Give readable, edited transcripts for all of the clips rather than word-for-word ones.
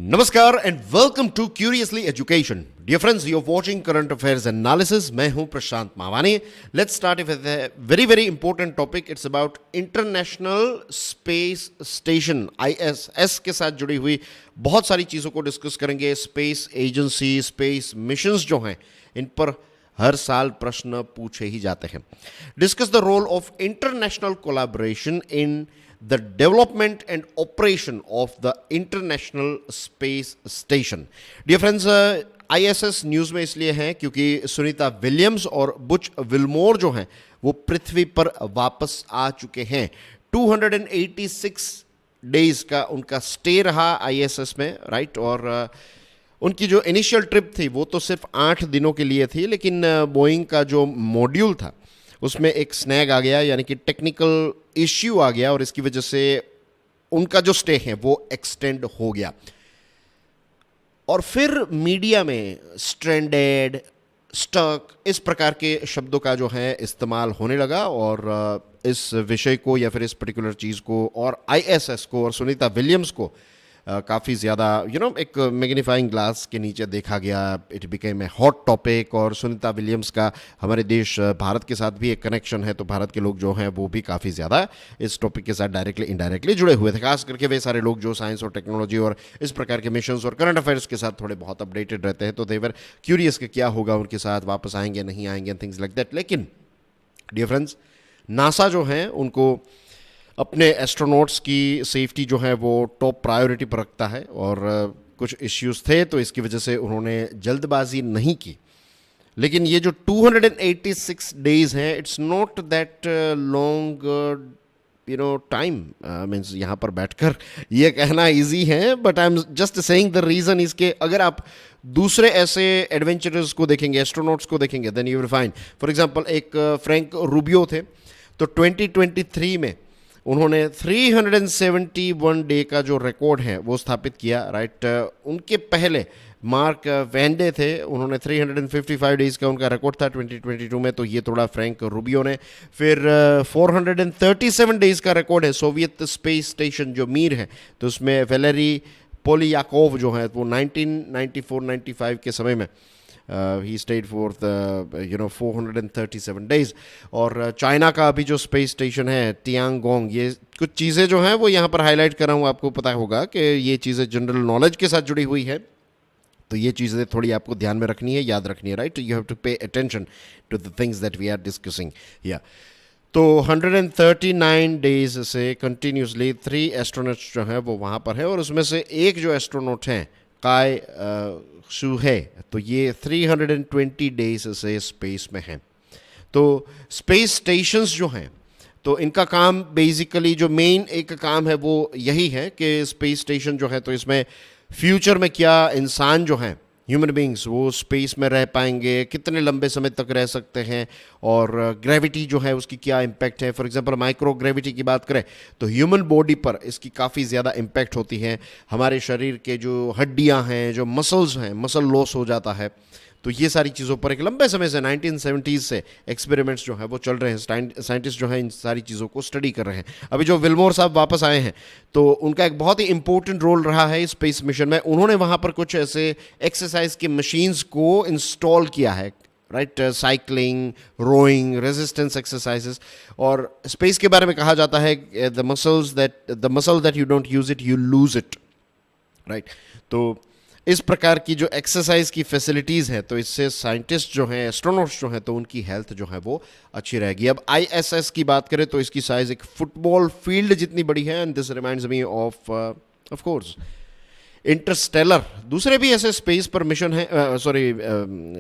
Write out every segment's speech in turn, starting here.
नमस्कार and welcome to curiously education. Dear friends, you are watching current affairs analysis. मैं हूं Prashant Mavani. Let's start with a very very important topic. It's about international space station ISS के साथ जुड़ी हुई बहुत सारी चीज़ों को डिस्कस करेंगे। स्पेस एजेंसी, स्पेस मिशंस जो हैं, इन पर हर साल प्रश्न पूछे ही जाते हैं। Discuss the role of international collaboration in the development and operation of the International Space Station. Dear friends, ISS news में इसलिए है क्योंकि सुनीता विलियम्स और बुच विल्मोर जो हैं वो पृथ्वी पर वापस आ चुके हैं। 286 डेज का उनका स्टे रहा ISS में, राइट। और उनकी जो इनिशियल ट्रिप थी वो तो सिर्फ 8 दिनों के लिए थी, लेकिन बोइंग का जो मॉड्यूल था उसमें एक स्नैग आ गया, यानी कि टेक्निकल इश्यू आ गया, और इसकी वजह से उनका जो स्टे है वो एक्सटेंड हो गया। और फिर मीडिया में स्ट्रैंडेड, स्टक, इस प्रकार के शब्दों का जो है इस्तेमाल होने लगा, और इस विषय को या फिर इस पर्टिकुलर चीज़ को और ISS को और सुनीता विलियम्स को काफ़ी ज़्यादा एक मैग्नीफाइंग ग्लास के नीचे देखा गया। It became a hot topic. और सुनीता विलियम्स का हमारे देश भारत के साथ भी एक कनेक्शन है, तो भारत के लोग जो हैं वो भी काफ़ी ज़्यादा इस टॉपिक के साथ डायरेक्टली इनडायरेक्टली जुड़े हुए थे। खास करके वे सारे लोग जो साइंस और टेक्नोलॉजी और इस प्रकार के मिशंस और करंट अफेयर्स के साथ थोड़े बहुत अपडेटेड रहते हैं, तो दे वर क्यूरियस कि क्या होगा उनके साथ, वापस आएंगे नहीं आएंगे, थिंग्स लाइक दैट। लेकिन डियर फ्रेंड्स, नासा जो है उनको अपने एस्ट्रोनॉट्स की सेफ्टी जो है वो टॉप प्रायोरिटी पर रखता है, और कुछ इश्यूज थे तो इसकी वजह से उन्होंने जल्दबाजी नहीं की। लेकिन ये जो 286 डेज हैं, it's not that long time. Means यहाँ पर बैठकर ये कहना इजी है, but I am just saying the reason इसके अगर आप दूसरे ऐसे एडवेंचरर्स को देखेंगे, एस्ट्रोनॉट्स को देखेंगे, then you will find. For example एक फ्रैंक रूबियो थे, तो 2023 में उन्होंने 371 डे का जो रिकॉर्ड है वो स्थापित किया, राइट। उनके पहले मार्क वैंडे थे, उन्होंने 355 डेज़ का उनका रिकॉर्ड था 2022 में, तो ये थोड़ा फ्रैंक रूबियो ने। फिर 437 डेज़ का रिकॉर्ड है सोवियत स्पेस स्टेशन जो मीर है, तो उसमें वेलेरी पोलियाकोव जो है वो 1994-95 के समय में he stayed for the 437 days। और चाइना का अभी जो स्पेस स्टेशन है टियांगोंग, ये कुछ चीज़ें जो हैं वो यहाँ पर हाईलाइट कर रहा हूँ, आपको पता होगा कि ये चीज़ें जनरल नॉलेज के साथ जुड़ी हुई है, तो ये चीज़ें थोड़ी आपको ध्यान में रखनी है, याद रखनी है, right. You have to pay attention to the things that we are discussing yeah. तो 139 डेज से कंटिन्यूसली 3 एस्ट्रोनॉट्स जो हैं वो वहाँ पर है, और उसमें से एक जो एस्ट्रोनॉट हैं काय शू है, तो ये 320 डेज से स्पेस में हैं। तो स्पेस स्टेशंस जो हैं, तो इनका काम बेसिकली जो मेन एक काम है वो यही है कि स्पेस स्टेशन जो है, तो इसमें फ्यूचर में क्या इंसान जो हैं, ह्यूमन बींग्स, वो स्पेस में रह पाएंगे, कितने लंबे समय तक रह सकते हैं, और ग्रेविटी जो है उसकी क्या इम्पैक्ट है। फॉर एग्जांपल माइक्रो ग्रेविटी की बात करें तो ह्यूमन बॉडी पर इसकी काफ़ी ज़्यादा इम्पैक्ट होती है। हमारे शरीर के जो हड्डियां हैं, जो मसल्स हैं, मसल लॉस हो जाता है, तो ये सारी चीज़ों पर एक लंबे समय से 1970s से एक्सपेरिमेंट्स जो हैं वो चल रहे हैं। साइंटिस्ट जो हैं इन सारी चीज़ों को स्टडी कर रहे हैं। अभी जो विल्मोर साहब वापस आए हैं, तो उनका एक बहुत ही इंपॉर्टेंट रोल रहा है स्पेस मिशन में। उन्होंने वहाँ पर कुछ ऐसे एक्सरसाइज की मशीन्स को इंस्टॉल किया है, right. Cycling, rowing, resistance exercises. और स्पेस के बारे में कहा जाता है the muscle that you don't use it you lose it, right. तो इस प्रकार की जो एक्सरसाइज की फैसिलिटीज़ है, तो इससे साइंटिस्ट जो हैं, एस्ट्रोनॉट्स जो हैं, तो उनकी हेल्थ जो है वो अच्छी रहेगी। अब ISS की बात करें तो इसकी साइज़ एक फुटबॉल फील्ड जितनी बड़ी है, and this reminds me of course Interstellar. दूसरे भी ऐसे स्पेस पर मिशन है,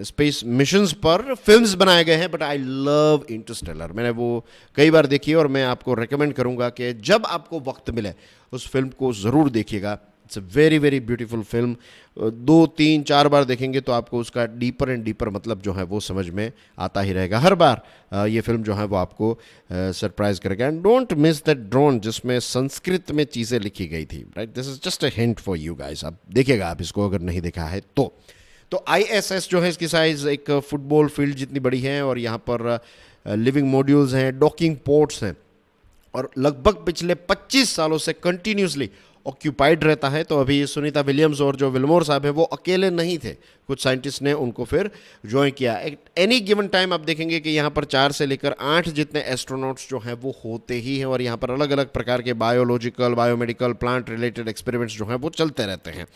स्पेस मिशंस पर फिल्म्स बनाए गए हैं, बट आई लव इंटरस्टेलर। मैंने वो कई बार देखी है, और मैं आपको रेकमेंड करूंगा कि जब आपको वक्त मिले उस फिल्म को ज़रूर देखिएगा। It's a very very beautiful film. 2, 3, 4 बार देखेंगे तो आपको उसका डीपर एंड डीपर मतलब जो है वो समझ में आता ही रहेगा। हर बार ये फिल्म जो है वो आपको सरप्राइज करेगा। And don't miss that drone जिसमें संस्कृत में चीज़ें लिखी गई थी, right. This is just a hint for you guys. आप देखिएगा, आप इसको अगर नहीं देखा है तो ISS जो है इसकी साइज़ एक फुटबॉल फील्ड जितनी बड़ी है, और यहाँ पर लिविंग मॉड्यूल्स हैं, डॉकिंग पोर्ट्स हैं, और लगभग पिछले 25 सालों से कंटिन्यूसली ऑक्यूपाइड रहता है। तो अभी सुनीता विलियम्स और जो विल्मोर साहब है वो अकेले नहीं थे, कुछ साइंटिस्ट ने उनको फिर ज्वाइन किया। एनी गिवन टाइम आप देखेंगे कि यहाँ पर 4 से लेकर 8 जितने एस्ट्रोनॉट्स जो हैं वो होते ही हैं, और यहाँ पर अलग अलग प्रकार के biological, biomedical, plant related experiments जो हैं वो चलते रहते हैं।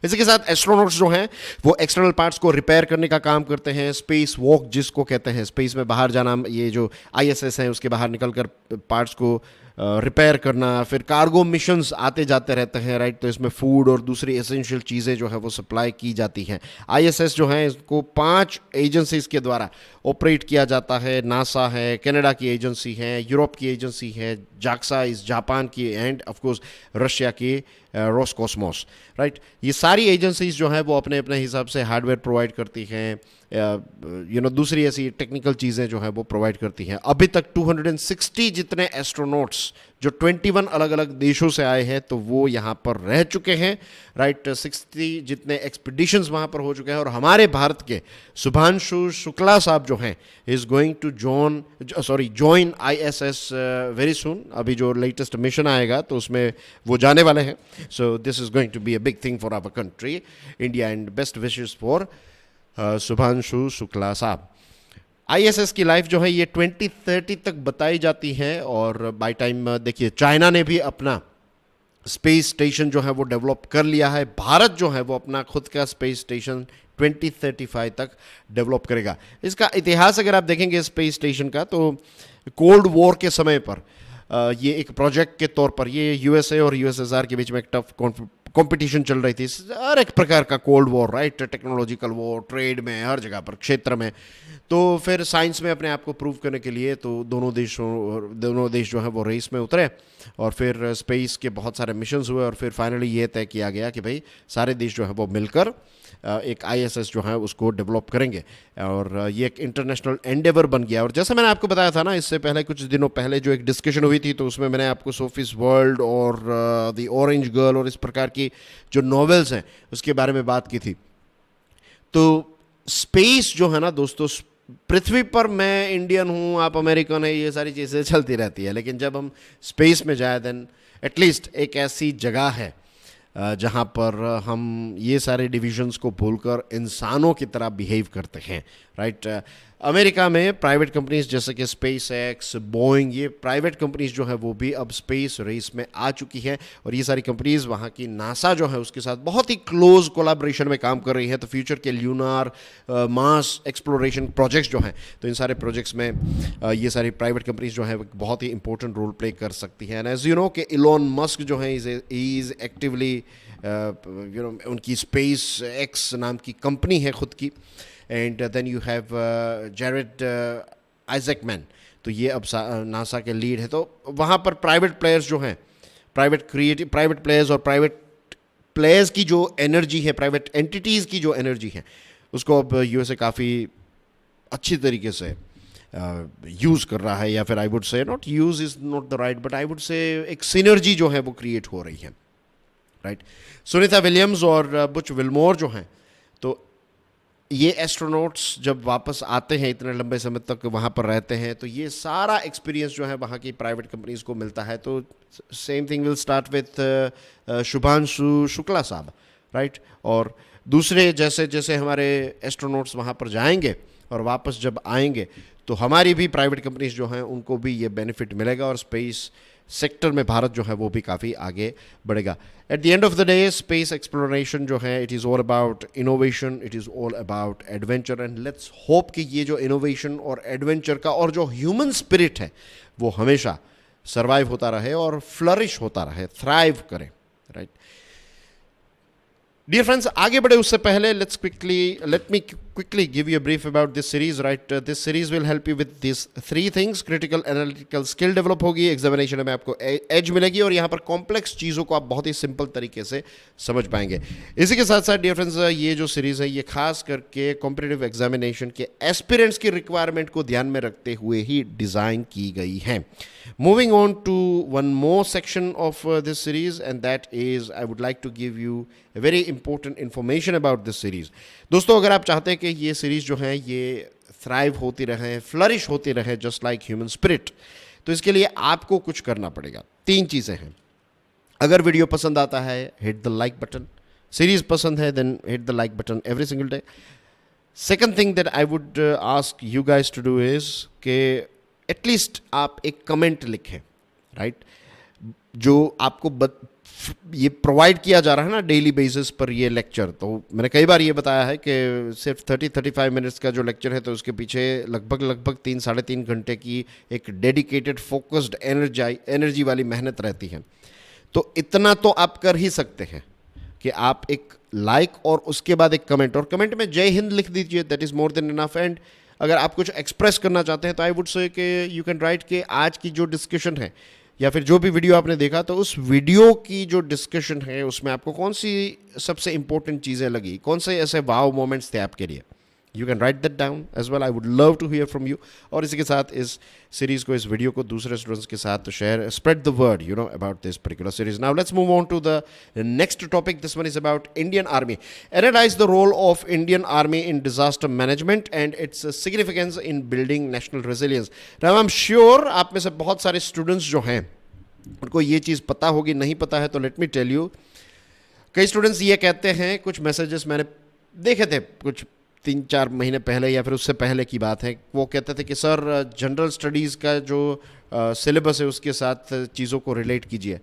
इसी के साथ एस्ट्रोनॉट्स जो हैं वो एक्सटर्नल पार्ट्स को रिपेयर करने का काम करते हैं, स्पेस वॉक जिसको कहते हैं, स्पेस में बाहर जाना, ये जो ISS है उसके बाहर निकलकर पार्ट्स को रिपेयर करना, फिर कार्गो मिशंस आते जाते रहते हैं, राइट। तो इसमें फूड और दूसरी एसेंशियल चीज़ें जो है वो सप्लाई की जाती हैं। ISS जो है इसको 5 एजेंसीज के द्वारा ऑपरेट किया जाता है। नासा है, कनाडा की एजेंसी है, यूरोप की एजेंसी है, जाक्सा इस जापान की, एंड ऑफ कोर्स रशिया की रोसकॉस्मोस, राइट। ये सारी एजेंसीज जो हैं वो अपने अपने हिसाब से हार्डवेयर प्रोवाइड करती हैं, दूसरी ऐसी टेक्निकल चीज़ें जो हैं वो प्रोवाइड करती हैं। अभी तक 260 जितने एस्ट्रोनॉट्स जो 21 अलग अलग देशों से आए हैं तो वो यहाँ पर रह चुके हैं, राइट। 60 जितने एक्सपीडिशंस वहाँ पर हो चुके हैं, और हमारे भारत के शुभांशु शुक्ला साहब जो हैं is going to join ISS very soon. अभी जो लेटेस्ट मिशन आएगा तो उसमें वो जाने वाले हैं। So this is going to be a big thing for our country India, and best wishes for Shubhanshu Shukla साहब। ISS की लाइफ जो है ये 2030 तक बताई जाती है, और बाय टाइम देखिए चाइना ने भी अपना स्पेस स्टेशन जो है वो डेवलप कर लिया है। भारत जो है वो अपना खुद का स्पेस स्टेशन 2035 तक डेवलप करेगा। इसका इतिहास अगर आप देखेंगे स्पेस स्टेशन का, तो कोल्ड वॉर के समय पर ये एक प्रोजेक्ट के तौर पर, ये USA और USSR के बीच में एक टफ कंपटीशन चल रही थी, हर एक प्रकार का cold war, right. Technological war, trade में, हर जगह पर, क्षेत्र में। तो फिर साइंस में अपने आप को प्रूव करने के लिए तो दोनों देश जो हैं वो रेस में उतरे, और फिर स्पेस के बहुत सारे मिशंस हुए, और फिर फाइनली ये तय किया गया कि भाई सारे देश जो हैं वो मिलकर एक ISS जो है उसको डेवलप करेंगे, और ये एक इंटरनेशनल एंडेवर बन गया। और जैसा मैंने आपको बताया था ना इससे पहले, कुछ दिनों पहले जो एक डिस्कशन हुई थी, तो उसमें मैंने आपको सोफीज वर्ल्ड और द ऑरेंज गर्ल और इस प्रकार की जो नॉवेल्स हैं उसके बारे में बात की थी। तो स्पेस जो है ना दोस्तों, पृथ्वी पर मैं इंडियन हूँ, आप अमेरिकन है, ये सारी चीज़ें चलती रहती है, लेकिन जब हम स्पेस में जाए देन एटलीस्ट एक ऐसी जगह है जहाँ पर हम ये सारे डिविजन्स को भूलकर इंसानों की तरह बिहेव करते हैं, राइट। अमेरिका में प्राइवेट कंपनीज जैसे कि SpaceX, बोइंग, ये प्राइवेट कंपनीज जो है वो भी अब स्पेस रेस में आ चुकी है, और ये सारी कंपनीज वहाँ की नासा जो है उसके साथ बहुत ही क्लोज कोलैबोरेशन में काम कर रही है। तो फ्यूचर के ल्यूनार मार्स एक्सप्लोरेशन प्रोजेक्ट्स जो हैं, तो इन सारे प्रोजेक्ट्स में ये सारी प्राइवेट कंपनीज जो है बहुत ही इंपॉर्टेंट रोल प्ले कर सकती हैं। एंड एज यू नो कि इलॉन मस्क जो है इज़ एक्टिवली उनकी SpaceX नाम की कंपनी है खुद की, and then you have Jared Isaacman, तो ये अब नासा के लीड है। तो वहाँ पर प्राइवेट प्लेयर्स जो हैं, प्राइवेट प्लेयर्स और प्राइवेट प्लेयर्स की जो एनर्जी है, प्राइवेट एंटिटीज़ की जो एनर्जी है, उसको अब USA काफ़ी अच्छी तरीके से यूज़ कर रहा है, या फिर I would say, not use is not the right, but I would say एक सिनर्जी जो है वो क्रिएट हो रही है, राइट। सुनीता विलियम्स और बुच विल्मोर जो हैं, तो ये एस्ट्रोनॉट्स जब वापस आते हैं, इतने लंबे समय तक वहाँ पर रहते हैं, तो ये सारा एक्सपीरियंस जो है वहाँ की प्राइवेट कंपनीज को मिलता है। तो same thing will start with Shubhanshu Shukla साहब, राइट। और दूसरे जैसे जैसे हमारे एस्ट्रोनॉट्स वहाँ पर जाएंगे और वापस जब आएंगे, तो हमारी भी प्राइवेट कंपनीज जो हैं उनको भी ये बेनिफिट मिलेगा, और स्पेस सेक्टर में भारत जो है वो भी काफ़ी आगे बढ़ेगा। At the end of the day space exploration जो है, it is all about innovation, it is all about adventure, and let's hope कि ये जो इनोवेशन और एडवेंचर का और जो ह्यूमन स्पिरिट है वो हमेशा सर्वाइव होता रहे और फ्लरिश होता रहे, थ्राइव करे, राइट। Dear friends, आगे बढ़े उससे पहले let me quickly give you a brief about this series, right? This series will help you with these 3 things. Critical analytical skill develop होगी, एग्जामिनेशन में आपको एज मिलेगी, और यहाँ पर कॉम्प्लेक्स चीज़ों को आप बहुत ही सिंपल तरीके से समझ पाएंगे। इसी के साथ साथ डियर फ्रेंड्स, ये जो सीरीज़ है ये खास करके कॉम्पिटिटिव एग्जामिनेशन के एस्पिरेंट्स की रिक्वायरमेंट को ध्यान में रखते हुए ही डिज़ाइन की गई है। Moving on to one more section of this series, and that is I would like to give you a very important information about this series. दोस्तों, अगर आप चाहते हैं कि ये सीरीज़ जो है ये थ्राइव होती रहे, फ्लरिश होती रहे जस्ट लाइक ह्यूमन स्पिरिट, तो इसके लिए आपको कुछ करना पड़ेगा। 3 चीज़ें हैं। अगर वीडियो पसंद आता है hit the like button, series पसंद है then hit the like button every single day. Second thing that I would ask you guys to do is कि एटलीस्ट आप एक कमेंट लिखें, राइट? जो आपको ये प्रोवाइड किया जा रहा है ना डेली बेसिस पर ये लेक्चर, तो मैंने कई बार ये बताया है कि सिर्फ 30-35 मिनट्स का जो लेक्चर है तो उसके पीछे लगभग 3-3.5 घंटे की एक डेडिकेटेड फोकस्ड एनर्जी वाली मेहनत रहती है. तो इतना तो आप कर ही सकते हैं कि आप एक लाइक और उसके बाद एक कमेंट, और कमेंट में जय हिंद लिख दीजिए, that is more than enough. And अगर आप कुछ एक्सप्रेस करना चाहते हैं तो आई वुड से कि यू कैन राइट कि आज की जो डिस्कशन है या फिर जो भी वीडियो आपने देखा, तो उस वीडियो की जो डिस्कशन है उसमें आपको कौन सी सबसे इंपॉर्टेंट चीज़ें लगी, कौन से ऐसे वाव मोमेंट्स थे आपके लिए. You can write that down as well. I would love to hear from you. और इसी के साथ इस सीरीज़ को, इस वीडियो को दूसरे स्टूडेंट्स के साथ तो share, spread the word you know about this particular series. Now let's move on to the next topic. This one is about Indian army. Analyse the role of Indian army in disaster management and its significance in building national resilience. Now I am sure आप में से बहुत सारे students जो हैं उनको ये चीज़ पता होगी, नहीं पता है तो लेट मी टेल यू. कई स्टूडेंट्स ये कहते हैं, कुछ मैसेजेस मैंने देखे थे कुछ 3-4 महीने पहले या फिर उससे पहले की बात है, वो कहते थे कि सर जनरल स्टडीज़ का जो सिलेबस है उसके साथ चीज़ों को रिलेट कीजिए.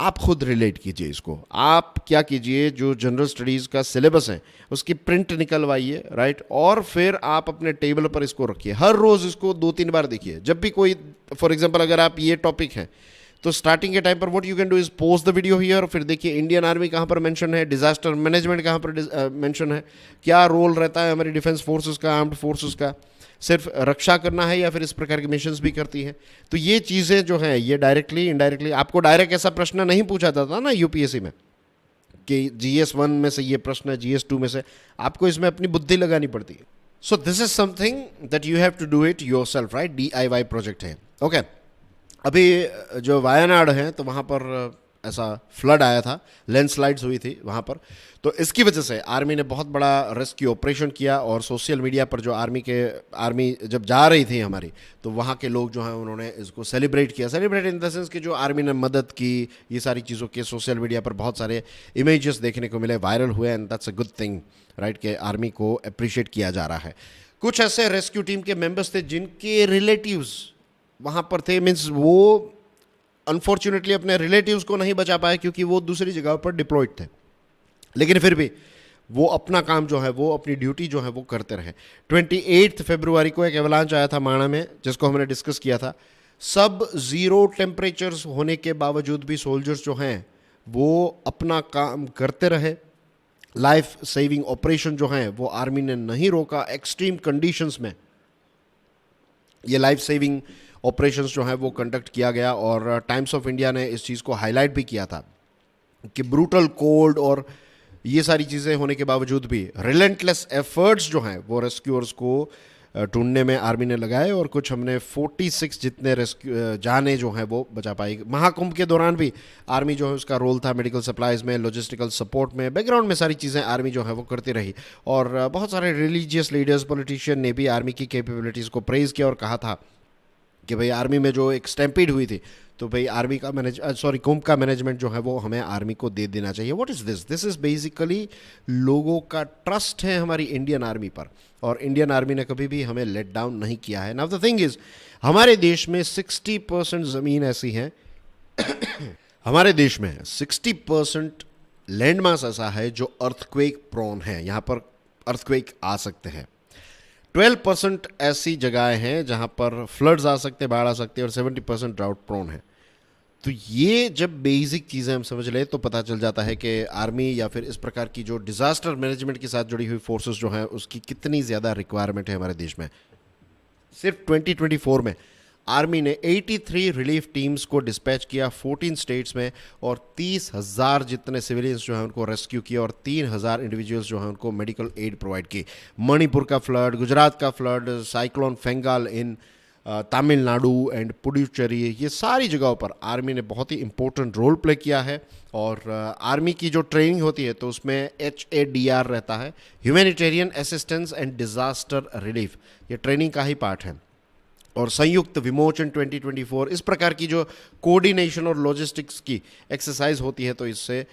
आप खुद रिलेट कीजिए इसको. आप क्या कीजिए, जो जनरल स्टडीज़ का सिलेबस है उसकी प्रिंट निकलवाइए, राइट, और फिर आप अपने टेबल पर इसको रखिए. हर रोज़ इसको 2-3 बार देखिए. जब भी कोई, फॉर एग्जांपल अगर आप ये टॉपिक है तो स्टार्टिंग के टाइम पर what you can do is post the video here, फिर देखिए इंडियन आर्मी कहाँ पर मेंशन है, डिजास्टर मैनेजमेंट कहाँ पर मेंशन है, क्या रोल रहता है हमारी डिफेंस फोर्सेस का, आर्म्ड फोर्सेस का, सिर्फ रक्षा करना है या फिर इस प्रकार के मिशंस भी करती हैं. तो ये चीज़ें जो हैं ये डायरेक्टली इनडायरेक्टली, आपको डायरेक्ट ऐसा प्रश्न नहीं पूछा जाता था ना यूपीएससी में कि GS1 में से ये प्रश्न है, GS2 में से, आपको इसमें अपनी बुद्धि लगानी पड़ती है. So this is something that you have to do it yourself, right. DIY project है. ओके, अभी जो वायनाड है तो वहाँ पर ऐसा फ्लड आया था, लैंडस्लाइड्स हुई थी वहाँ पर, तो इसकी वजह से आर्मी ने बहुत बड़ा रेस्क्यू ऑपरेशन किया. और सोशल मीडिया पर जो आर्मी जब जा रही थी हमारी, तो वहाँ के लोग जो हैं उन्होंने इसको सेलिब्रेट किया. सेलिब्रेट इन द सेंस कि जो आर्मी ने मदद की, ये सारी चीज़ों के सोशल मीडिया पर बहुत सारे इमेजेस देखने को मिले, वायरल हुए. And that's a good thing, right, कि आर्मी को अप्रिशिएट किया जा रहा है. कुछ ऐसे रेस्क्यू टीम के मेम्बर्स थे जिनके रिलेटिव्स वहाँ पर थे, मीन्स वो अनफॉर्चुनेटली अपने रिलेटिव्स को नहीं बचा पाए क्योंकि वो दूसरी जगह पर डिप्लॉयड थे, लेकिन फिर भी वो अपना काम जो है, वो अपनी ड्यूटी जो है वो करते रहे. 28 फरवरी को एक एवलांच आया था माणा में, जिसको हमने डिस्कस किया था. सब ज़ीरो टेम्परेचर्स होने के बावजूद भी सोल्जर्स जो हैं वो अपना काम करते रहे. लाइफ सेविंग ऑपरेशन जो हैं वो आर्मी ने नहीं रोका. एक्सट्रीम कंडीशंस में ये लाइफ सेविंग ऑपरेशंस जो है वो कंडक्ट किया गया. और टाइम्स ऑफ इंडिया ने इस चीज़ को हाईलाइट भी किया था कि ब्रूटल कोल्ड और ये सारी चीज़ें होने के बावजूद भी रिलेंटलेस एफर्ट्स जो हैं वो रेस्क्यूअर्स को ढूंढने में आर्मी ने लगाए. और कुछ हमने 46 जितने रेस्क्यू जाने जो हैं वो बचा पाई. महाकुंभ के दौरान भी आर्मी जो है उसका रोल था मेडिकल सप्लाईज में, लॉजिस्टिकल सपोर्ट में, बैकग्राउंड में सारी चीज़ें आर्मी जो है वो करती रही. और बहुत सारे रिलीजियस लीडर्स, पॉलिटिशियन ने भी आर्मी की कैपेबिलिटीज़ को प्रेज़ किया और कहा था कि भाई आर्मी में जो एक स्टैम्पीड हुई थी तो भाई आर्मी का कुंभ का मैनेजमेंट जो है वो हमें आर्मी को दे देना चाहिए. What is this? This is basically लोगों का ट्रस्ट है हमारी इंडियन आर्मी पर, और इंडियन आर्मी ने कभी भी हमें लेट डाउन नहीं किया है. नाउ द थिंग इज़, हमारे देश में 60% ज़मीन ऐसी है हमारे देश में 60% लैंड मास ऐसा है जो अर्थक्वेक प्रोन है, यहाँ पर अर्थक्वेक आ सकते हैं. 12% ऐसी जगहें हैं जहाँ पर फ्लड्स आ सकते हैं, बाढ़ आ सकती है, और 70% ड्राउट प्रोन है. तो ये जब बेसिक चीज़ें हम समझ लें तो पता चल जाता है कि आर्मी या फिर इस प्रकार की जो डिज़ास्टर मैनेजमेंट के साथ जुड़ी हुई फोर्सेस जो हैं उसकी कितनी ज़्यादा रिक्वायरमेंट है हमारे देश में. सिर्फ 2024 में आर्मी ने 83 रिलीफ टीम्स को डिस्पैच किया 14 स्टेट्स में, और 30,000 जितने सिविलियंस जो हैं उनको रेस्क्यू किया, और 3,000 इंडिविजुअल्स जो हैं उनको मेडिकल एड प्रोवाइड की. मणिपुर का फ्लड, गुजरात का flood, cyclone Fengal in Tamil Nadu and Puducherry, ये सारी जगहों पर आर्मी ने बहुत ही इंपॉर्टेंट रोल प्ले किया है. और आर्मी की जो ट्रेनिंग होती है तो उसमें HADR रहता है, humanitarian assistance and disaster relief. ये ट्रेनिंग का ही पार्ट है. और संयुक्त विमोचन 2024, इस प्रकार की जो कोऑर्डिनेशन और लॉजिस्टिक्स की एक्सरसाइज होती है, तो इससे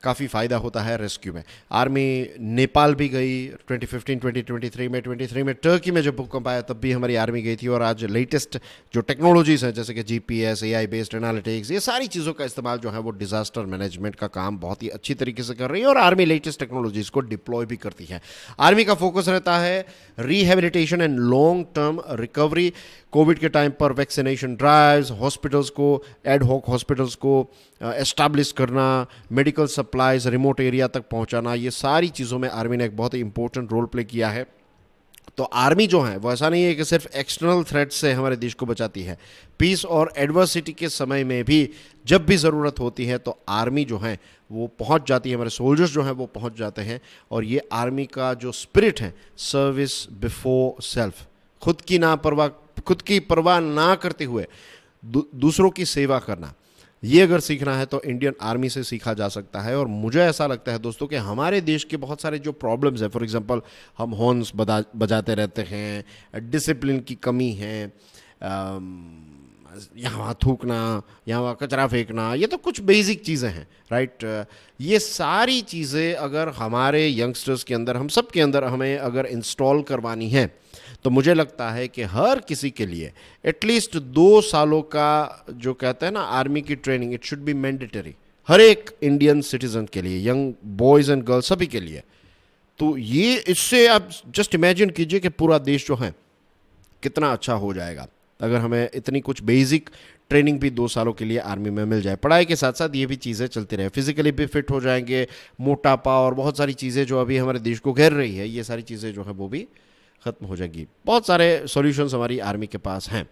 काफ़ी फ़ायदा होता है रेस्क्यू में। आर्मी नेपाल भी गई 2015 2023 में। 23 में टर्की में जब भूकंप आया तब भी हमारी आर्मी गई थी। और आज लेटेस्ट जो टेक्नोलॉजीज़ हैं जैसे कि जीपीएस, एआई बेस्ड एनालिटिक्स, ये सारी चीज़ों का इस्तेमाल जो है वो डिज़ास्टर मैनेजमेंट का काम बहुत ही अच्छी तरीके से कर रही है और आर्मी लेटेस्ट टेक्नोलॉजीज़ को डिप्लॉय भी करती है। आर्मी का फोकस रहता है rehabilitation and long term recovery. Covid के टाइम पर वैक्सीनेशन ड्राइव्स, हॉस्पिटल्स को, एड हॉक हॉस्पिटल्स को एस्टैब्लिश करना, मेडिकल सप्लाईज रिमोट एरिया तक पहुंचाना, ये सारी चीज़ों में आर्मी ने एक बहुत ही इंपॉर्टेंट रोल प्ले किया है। तो आर्मी जो है वो ऐसा नहीं है कि सिर्फ एक्सटर्नल थ्रेट से हमारे देश को बचाती है, पीस और एडवर्सिटी के समय में भी जब भी ज़रूरत होती है तो आर्मी जो है वो पहुंच जाती है, हमारे सोल्जर्स जो हैं वो पहुंच जाते हैं। और ये आर्मी का जो स्पिरिट है, सर्विस बिफोर सेल्फ, खुद की परवाह ना करते हुए दूसरों की सेवा करना, ये अगर सीखना है तो इंडियन आर्मी से सीखा जा सकता है। और मुझे ऐसा लगता है दोस्तों कि हमारे देश के बहुत सारे जो प्रॉब्लम्स हैं, फॉर एग्जांपल हम हॉर्न्स बजाते रहते हैं, डिसिप्लिन की कमी है, यहाँ थूकना, यहाँ कचरा फेंकना, ये तो कुछ बेसिक चीज़ें हैं, राइट। ये सारी चीज़ें अगर हमारे यंगस्टर्स के अंदर, हम सब के अंदर हमें अगर इंस्टॉल करवानी है तो मुझे लगता है कि हर किसी के लिए एटलीस्ट 2 सालों का जो कहते हैं ना आर्मी की training, it should be mandatory हर एक इंडियन सिटीजन के लिए, यंग बॉयज़ एंड गर्ल्स सभी के लिए। तो ये, इससे आप जस्ट इमेजिन कीजिए कि पूरा देश जो है कितना अच्छा हो जाएगा अगर हमें इतनी कुछ बेसिक ट्रेनिंग भी 2 सालों के लिए आर्मी में मिल जाए। पढ़ाई के साथ साथ ये भी चीज़ें चलती रहे, फिजिकली भी फिट हो जाएंगे, मोटापा और बहुत सारी चीज़ें जो अभी हमारे देश को घेर रही है, ये सारी चीज़ें जो है वो भी खत्म हो जाएगी। बहुत सारे सॉल्यूशंस हमारी आर्मी के पास हैं।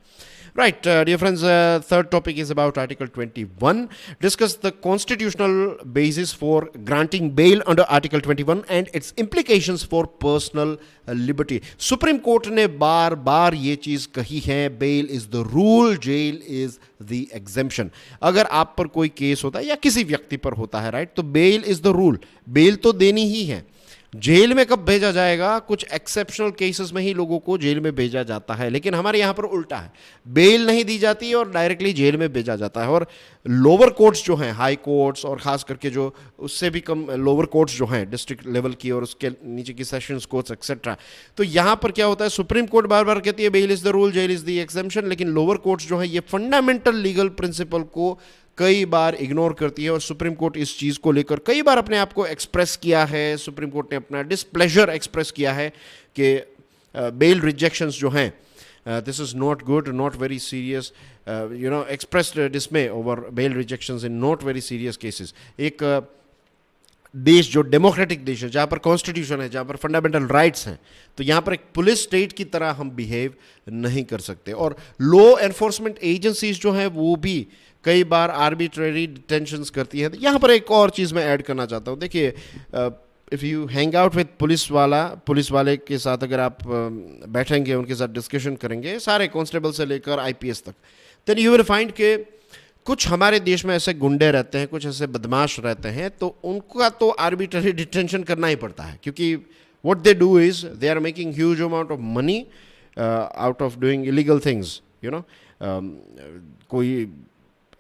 Right, dear friends, third topic is about Article 21. Discuss the constitutional basis for granting bail under Article 21 and its implications for personal liberty. Supreme Court ने बार बार ये चीज़ कही है, bail is the rule, jail is the exemption. अगर आप पर कोई case होता है या किसी व्यक्ति पर होता है, राइट, तो bail is the rule. bail तो देनी ही है। जेल में कब भेजा जाएगा? कुछ एक्सेप्शनल केसेस में ही लोगों को जेल में भेजा जाता है, लेकिन हमारे यहाँ पर उल्टा है, बेल नहीं दी जाती और डायरेक्टली जेल में भेजा जाता है। और लोअर कोर्ट्स जो हैं, हाई कोर्ट्स और ख़ास करके जो उससे भी कम लोअर कोर्ट्स जो हैं डिस्ट्रिक्ट लेवल की और उसके नीचे की सेशंस कोर्ट्स एक्सेट्रा, तो यहाँ पर क्या होता है, सुप्रीम कोर्ट बार बार कहती है bail is the rule, jail is the exception, लेकिन लोअर कोर्ट्स जो है ये फंडामेंटल लीगल प्रिंसिपल को कई बार इग्नोर करती है। और सुप्रीम कोर्ट इस चीज़ को लेकर कई बार अपने आप को एक्सप्रेस किया है। सुप्रीम कोर्ट ने अपना डिसप्लेजर एक्सप्रेस किया है कि बेल रिजेक्शंस जो हैं, this is not good, not very serious, expressed dismay over bail rejections in not very serious cases. एक देश जो डेमोक्रेटिक देश है, जहाँ पर कॉन्स्टिट्यूशन है, जहाँ पर फंडामेंटल राइट्स हैं, तो यहाँ पर एक पुलिस स्टेट की तरह हम बिहेव नहीं कर सकते। और लॉ एनफोर्समेंट एजेंसीज जो हैं वो भी कई बार आर्बिट्रेरी डिटेंशंस करती है। यहाँ पर एक और चीज़ मैं ऐड करना चाहता हूँ। देखिए, if you hang out with police वाले के साथ अगर आप बैठेंगे, उनके साथ डिस्कशन करेंगे, सारे कांस्टेबल से लेकर आईपीएस तक, देन यू विल फाइंड के कुछ हमारे देश में ऐसे गुंडे रहते हैं, कुछ ऐसे बदमाश रहते हैं, तो उनका तो आर्बिट्रेरी डिटेंशन करना ही पड़ता है, क्योंकि what they do is they are making huge amount of money out of doing illegal things, कोई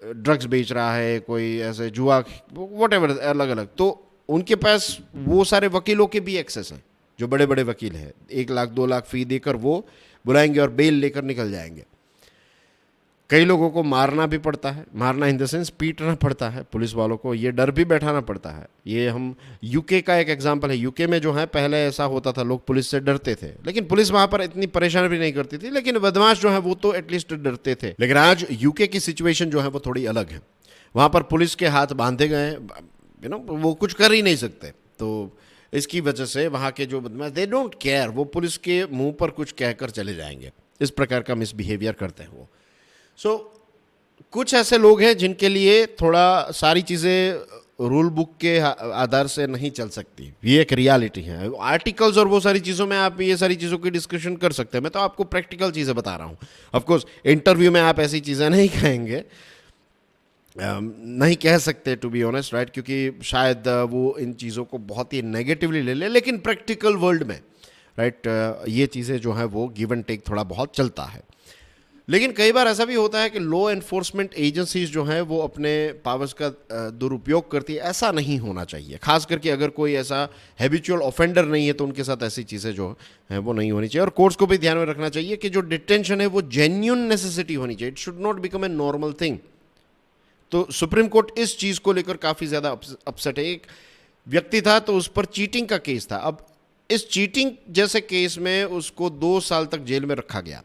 ड्रग्स बेच रहा है, कोई ऐसे जुआ, वट एवर, अलग अलग, तो उनके पास वो सारे वकीलों के भी एक्सेस हैं, जो बड़े बड़े वकील हैं, 1 लाख 2 लाख फ़ी देकर वो बुलाएंगे और बेल लेकर निकल जाएंगे। कई लोगों को मारना भी पड़ता है, मारना इन द सेंस पीटना पड़ता है पुलिस वालों को, ये डर भी बैठाना पड़ता है। ये हम यूके का एक एग्जांपल है। यूके में जो है पहले ऐसा होता था, लोग पुलिस से डरते थे, लेकिन पुलिस वहाँ पर इतनी परेशान भी नहीं करती थी, लेकिन बदमाश जो है वो तो एटलीस्ट डरते थे। लेकिन आज यूके की सिचुएशन जो है वो थोड़ी अलग है। वहाँ पर पुलिस के हाथ बांधे गए, वो कुछ कर ही नहीं सकते। तो इसकी वजह से वहाँ के जो बदमाश, दे डोंट केयर, वो पुलिस के मुँह पर कुछ कहकर चले जाएंगे, इस प्रकार का मिसबिहेवियर करते हैं वो। सो कुछ ऐसे लोग हैं जिनके लिए थोड़ा सारी चीज़ें रूल बुक के आधार से नहीं चल सकती, ये एक रियलिटी है। आर्टिकल्स और वो सारी चीज़ों में आप ये सारी चीज़ों की डिस्कशन कर सकते हैं, मैं तो आपको प्रैक्टिकल चीज़ें बता रहा हूँ। ऑफ कोर्स इंटरव्यू में आप ऐसी चीज़ें नहीं कहेंगे, नहीं कह सकते टू बी ऑनेस्ट, राइट, क्योंकि शायद वो इन चीज़ों को बहुत ही नेगेटिवली ले ले, लेकिन प्रैक्टिकल वर्ल्ड में, राइट, ये चीज़ें जो हैं वो गिव एंड टेक थोड़ा बहुत चलता है। लेकिन कई बार ऐसा भी होता है कि लॉ एनफोर्समेंट एजेंसीज जो हैं वो अपने पावर्स का दुरुपयोग करती है। ऐसा नहीं होना चाहिए, खास करके अगर कोई ऐसा हैबिचुअल ऑफेंडर नहीं है तो उनके साथ ऐसी चीज़ें जो हैं वो नहीं होनी चाहिए। और कोर्ट्स को भी ध्यान में रखना चाहिए कि जो डिटेंशन है वो जेन्युइन नेसेसिटी होनी चाहिए, it should not become a normal thing. तो सुप्रीम कोर्ट इस चीज़ को लेकर काफ़ी ज़्यादा अपसेट है। एक व्यक्ति था तो उस पर चीटिंग का केस था। अब इस चीटिंग जैसे केस में उसको 2 साल तक जेल में रखा गया।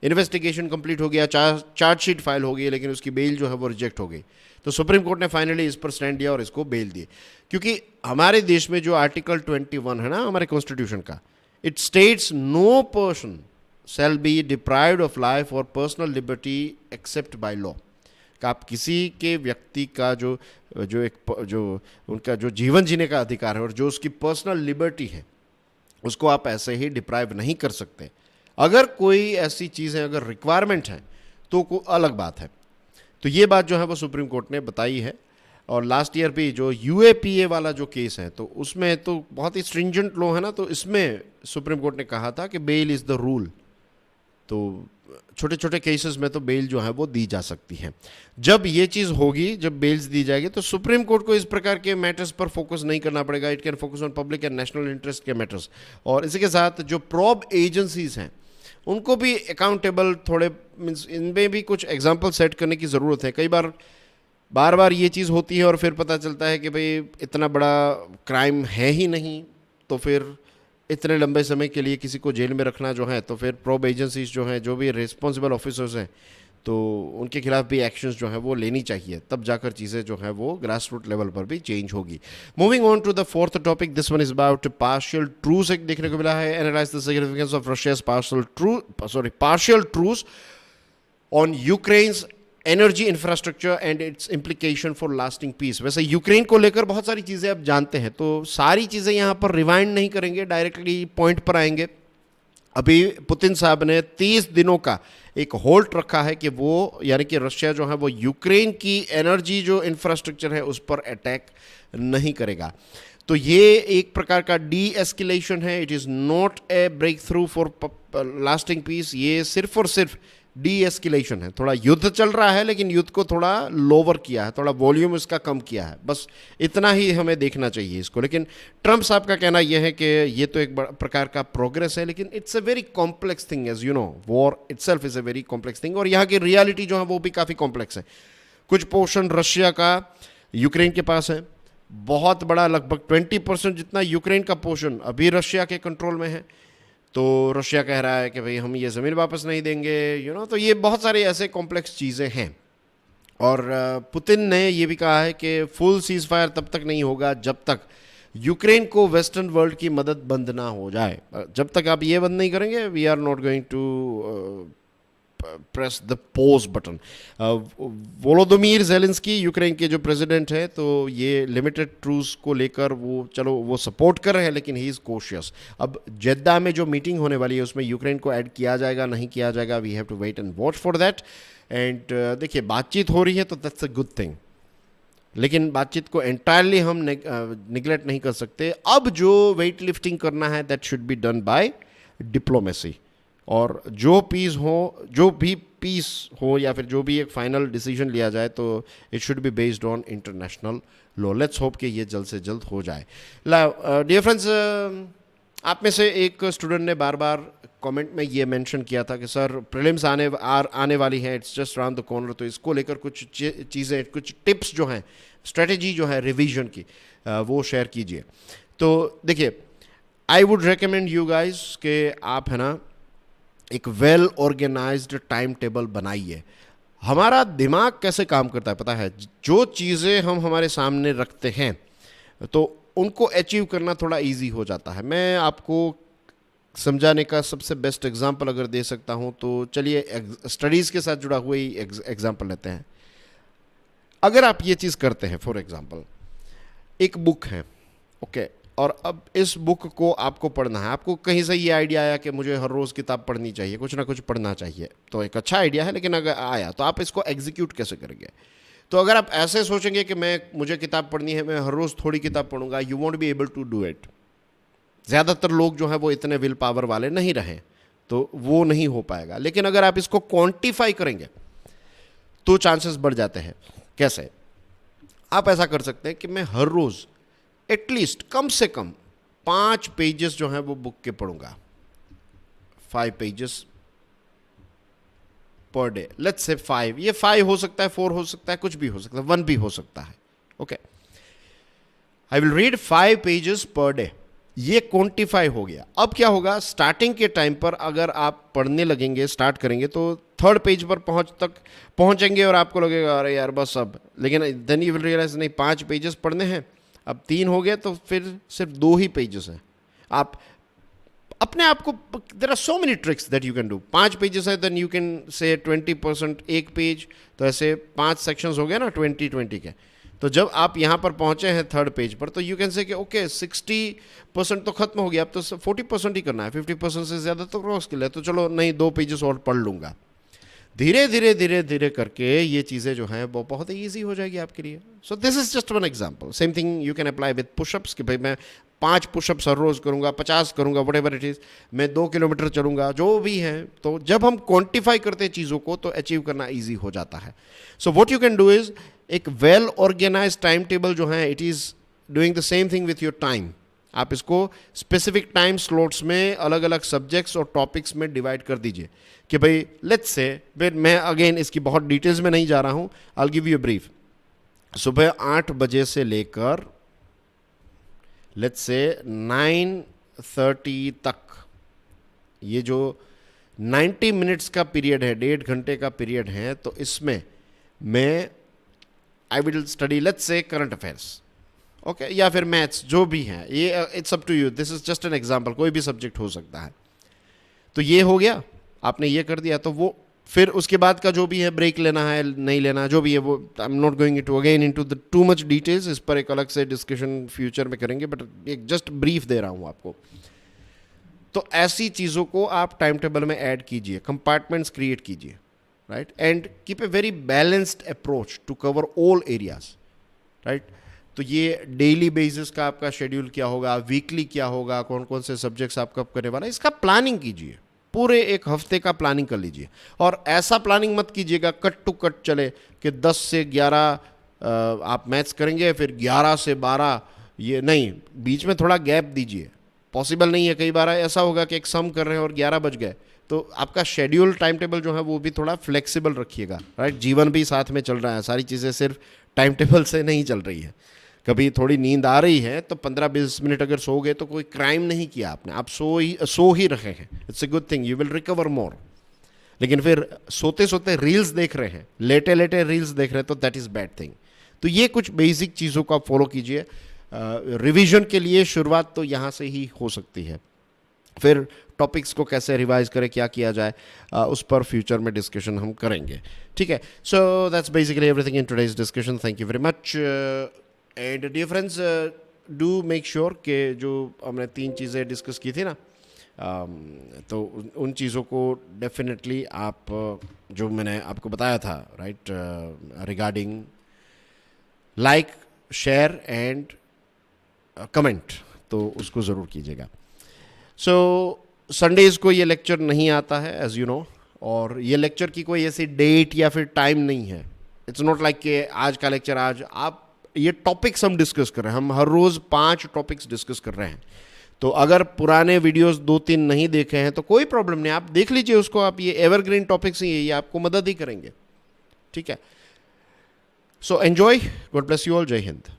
इन्वेस्टिगेशन कंप्लीट हो गया, चार्जशीट फाइल हो गई, लेकिन उसकी बेल जो है वो रिजेक्ट हो गई। तो सुप्रीम कोर्ट ने फाइनली इस पर स्टैंड लिया और इसको बेल दी, क्योंकि हमारे देश में जो आर्टिकल 21 है ना हमारे कॉन्स्टिट्यूशन का, it states no person shall be deprived of life और personal liberty except by law. का आप किसी के व्यक्ति का जो उनका जो जीवन जीने का अधिकार है और जो उसकी पर्सनल लिबर्टी है उसको आप ऐसे ही डिप्राइव नहीं कर सकते। अगर कोई ऐसी चीज़ है, अगर रिक्वायरमेंट है तो कोई अलग बात है। तो ये बात जो है वो सुप्रीम कोर्ट ने बताई है। और लास्ट ईयर भी जो यूएपीए वाला जो केस है तो उसमें तो बहुत ही स्ट्रिंजेंट लॉ है ना, तो इसमें सुप्रीम कोर्ट ने कहा था कि बेल इज़ द रूल। तो छोटे छोटे केसेस में तो बेल जो है वो दी जा सकती है। जब ये चीज़ होगी, जब बेल्स दी जाएगी, तो सुप्रीम कोर्ट को इस प्रकार के मैटर्स पर फोकस नहीं करना पड़ेगा। It can focus on public and national interest के मैटर्स। और इसी के साथ जो प्रॉब एजेंसीज हैं उनको भी अकाउंटेबल थोड़े मीन्स इनमें भी कुछ एग्जाम्पल सेट करने की ज़रूरत है। कई बार बार ये चीज़ होती है और फिर पता चलता है कि भाई इतना बड़ा क्राइम है ही नहीं, तो फिर इतने लंबे समय के लिए किसी को जेल में रखना जो है, तो फिर प्रॉब एजेंसीज जो हैं, जो भी रिस्पॉन्सिबल ऑफिसर्स हैं, तो उनके खिलाफ भी एक्शंस जो है वो लेनी चाहिए। तब जाकर चीज़ें जो है वो ग्रास रूट लेवल पर भी चेंज होगी। Moving on to the fourth topic, this one is about partial truce. एक देखने को मिला है, analyse the significance of Russia's partial truce on Ukraine's energy infrastructure and its implication for lasting peace. वैसे Ukraine को लेकर बहुत सारी चीज़ें आप जानते हैं, तो सारी चीज़ें यहाँ पर रिवाइंड नहीं करेंगे, डायरेक्टली पॉइंट पर आएंगे। अभी पुतिन साहब ने 30 दिनों का एक होल्ड रखा है कि वो, यानी कि रशिया जो है वो यूक्रेन की एनर्जी जो इंफ्रास्ट्रक्चर है उस पर अटैक नहीं करेगा। तो ये एक प्रकार का डी एस्केलेशन है। It is not a breakthrough for lasting peace. ये सिर्फ और सिर्फ डी एस्केलेशन है। थोड़ा युद्ध चल रहा है लेकिन युद्ध को थोड़ा लोअर किया है, थोड़ा वॉल्यूम इसका कम किया है, बस इतना ही हमें देखना चाहिए इसको। लेकिन ट्रंप साहब का कहना यह है कि ये तो एक प्रकार का प्रोग्रेस है, लेकिन it's a very complex thing. As you know, war itself is a very complex thing, और यहाँ की रियलिटी जो है वो भी काफ़ी कॉम्प्लेक्स है। कुछ पोर्शन रशिया का यूक्रेन के पास है, बहुत बड़ा, लगभग 20% जितना यूक्रेन का पोर्शन अभी रशिया के कंट्रोल में है। तो रशिया कह रहा है कि भाई हम ये ज़मीन वापस नहीं देंगे, तो ये बहुत सारी ऐसे कॉम्प्लेक्स चीज़ें हैं। और पुतिन ने ये भी कहा है कि फुल सीज़ फायर तब तक नहीं होगा जब तक यूक्रेन को वेस्टर्न वर्ल्ड की मदद बंद ना हो जाए। जब तक आप ये बंद नहीं करेंगे, we are not going to press the pause button. Volodymyr Zelensky Ukraine के जो प्रेसिडेंट हैं, तो ये लिमिटेड ट्रूस को लेकर वो सपोर्ट कर रहे हैं, लेकिन ही इज़ कॉशियस। अब जेद्दा में जो मीटिंग होने वाली है उसमें यूक्रेन को ऐड किया जाएगा नहीं किया जाएगा, we have to wait and watch for that. And देखिए, बातचीत हो रही है तो दैट्स अ गुड थिंग, लेकिन बातचीत को एंटायरली हम निगलेक्ट नहीं कर सकते। अब जो वेट लिफ्टिंग करना है that should be done by diplomacy. और जो भी पीस हो या फिर जो भी एक फाइनल डिसीजन लिया जाए, तो it should be based on international law. Let's hope कि ये जल्द से जल्द हो जाए। डियर फ्रेंड्स, आप में से एक स्टूडेंट ने बार बार कमेंट में ये मेंशन किया था कि सर प्रीलिम्स आने वाली है, it's just around the corner, तो इसको लेकर कुछ चीज़ें, कुछ टिप्स जो हैं, स्ट्रेटेजी जो है रिवीजन की, वो शेयर कीजिए। तो देखिए, I would recommend you guys कि आप है ना एक वेल ऑर्गेनाइज्ड टाइम टेबल बनाइए। हमारा दिमाग कैसे काम करता है पता है? जो चीज़ें हम हमारे सामने रखते हैं तो उनको अचीव करना थोड़ा इजी हो जाता है। मैं आपको समझाने का सबसे बेस्ट एग्जांपल अगर दे सकता हूं तो चलिए स्टडीज़ के साथ जुड़ा हुआ ही एग्जांपल लेते हैं। अगर आप ये चीज़ करते हैं, फॉर एग्जांपल एक बुक है, ओके, और अब इस बुक को आपको पढ़ना है। आपको कहीं से ये आइडिया आया कि मुझे हर रोज़ किताब पढ़नी चाहिए, कुछ ना कुछ पढ़ना चाहिए, तो एक अच्छा आइडिया है, लेकिन अगर आया तो आप इसको एग्जीक्यूट कैसे करेंगे? तो अगर आप ऐसे सोचेंगे कि मुझे किताब पढ़नी है, मैं हर रोज़ थोड़ी किताब पढ़ूंगा, you won't be able to do it. ज़्यादातर लोग जो हैं वो इतने विल पावर वाले नहीं रहे, तो वो नहीं हो पाएगा। लेकिन अगर आप इसको क्वांटिफाई करेंगे तो चांसेस बढ़ जाते हैं। कैसे? आप ऐसा कर सकते हैं कि मैं हर रोज एटलीस्ट कम से कम 5 पेजेस जो हैं वो बुक के पढ़ूंगा, 5 pages per day. Let's say 5, ये 5 हो सकता है, 4 हो सकता है, कुछ भी हो सकता है, 1 भी हो सकता है। Okay, I will read 5 pages per day. ये क्वांटिफाई हो गया। अब क्या होगा, स्टार्टिंग के टाइम पर अगर आप पढ़ने लगेंगे, स्टार्ट करेंगे, तो 3rd पेज पर पहुंचेंगे और आपको लगेगा अरे यार बस अब, लेकिन देन यू विल रियलाइज नहीं, 5 पेजेस पढ़ने हैं, अब 3 हो गए तो फिर सिर्फ 2 ही पेजेस हैं। आप अपने आप को, there are so many tricks that you can do. 5 pages है, देन यू कैन से 20% एक पेज, तो ऐसे 5 सेक्शंस हो गए ना 20-20 के। तो जब आप यहाँ पर पहुँचे हैं 3rd पेज पर, तो यू कैन से कि ओके 60% तो खत्म हो गया, अब तो 40% ही करना है, 50% से ज़्यादा तो क्रॉस किया है, तो चलो नहीं 2 पेजेस और पढ़ लूँगा। धीरे धीरे धीरे धीरे करके ये चीज़ें जो हैं वो बहुत ही ईजी हो जाएगी आपके लिए। सो this is just one example. Same thing you can apply with pushups, कि भाई मैं 5 पुशअप्स हर रोज़ करूँगा, 50 करूँगा, वट एवर इट इज़, मैं 2 किलोमीटर चलूँगा, जो भी है। तो जब हम क्वान्टिफाई करते हैं चीज़ों को तो अचीव करना ईजी हो जाता है। So what you can do is, एक वेल ऑर्गेनाइज टाइम टेबल जो है, it is doing the same thing with your time. आप इसको स्पेसिफिक टाइम स्लॉट्स में अलग अलग सब्जेक्ट्स और टॉपिक्स में डिवाइड कर दीजिए कि भाई लेट्स से, मैं अगेन इसकी बहुत डिटेल्स में नहीं जा रहा हूँ, I will give you brief. सुबह 8 बजे से लेकर लेट्स से 9:30 तक, ये जो 90 मिनट्स का पीरियड है, 1.5 घंटे का पीरियड है, तो इसमें मैं I will study let's say current affairs, okay, या फिर मैथ्स, जो भी है, ये it's up to you, this is just an example, कोई भी सब्जेक्ट हो सकता है। तो ये हो गया, आपने ये कर दिया, तो वो फिर उसके बाद का जो भी है, ब्रेक लेना है नहीं लेना, जो भी है वो, I am not going to again into the too much details, इस पर एक अलग से डिस्कशन फ्यूचर में करेंगे, बट एक जस्ट ब्रीफ दे रहा हूँ आपको। तो ऐसी चीज़ों को आप टाइम टेबल में ऐड कीजिए, कंपार्टमेंट्स क्रिएट कीजिए, right, and keep a very balanced approach to cover all areas, right. तो ये डेली बेसिस का आपका शेड्यूल क्या होगा, वीकली क्या होगा, कौन कौन से सब्जेक्ट्स आप कब करने वाला है, इसका प्लानिंग कीजिए, पूरे एक हफ्ते का प्लानिंग कर लीजिए। और ऐसा प्लानिंग मत कीजिएगा कट टू कट चले कि 10 से 11 आप मैथ्स करेंगे, फिर 11 से 12, ये नहीं, बीच में थोड़ा गैप दीजिए। पॉसिबल नहीं है, कई बार ऐसा होगा कि एक सम कर रहे हैं और 11 बज गए, तो आपका शेड्यूल टाइम टेबल जो है वो भी थोड़ा फ्लेक्सिबल रखिएगा, राइट। जीवन भी साथ में चल रहा है, सारी चीज़ें सिर्फ टाइम टेबल से नहीं चल रही है। कभी थोड़ी नींद आ रही है तो 15-20 मिनट अगर सो गए तो कोई क्राइम नहीं किया आपने, आप सो ही रहे हैं, it's a good thing, you will recover more. लेकिन फिर सोते सोते रील्स देख रहे हैं, लेटे लेटे रील्स देख रहे हैं, तो दैट इज़ बैड थिंग। तो ये कुछ बेसिक चीज़ों को आप फॉलो कीजिए। रिवीजन के लिए शुरुआत तो यहाँ से ही हो सकती है, फिर टॉपिक्स को कैसे रिवाइज करें, क्या किया जाए, उस पर फ्यूचर में डिस्कशन हम करेंगे, ठीक है। So that's basically everything in today's discussion. Thank you very much. And dear friends, do make sure कि जो हमने 3 चीज़ें डिस्कस की थी ना, तो उन चीज़ों को डेफिनेटली आप, जो मैंने आपको बताया था, right, regarding like, share and comment, तो उसको ज़रूर कीजिएगा। सो संडेज़ को ये लेक्चर नहीं आता है, एज यू नो, और ये लेक्चर की कोई ऐसी डेट या फिर टाइम नहीं है। इट्स नॉट लाइक कि आज का लेक्चर आज, आप ये टॉपिक्स हम डिस्कस कर रहे हैं, हम हर रोज़ 5 टॉपिक्स डिस्कस कर रहे हैं। तो अगर पुराने वीडियोस 2-3 नहीं देखे हैं तो कोई प्रॉब्लम नहीं, आप देख लीजिए उसको, आप ये एवरग्रीन टॉपिक्स ही है, ये आपको मदद ही करेंगे, ठीक है। So enjoy, God bless you all, जय हिंद।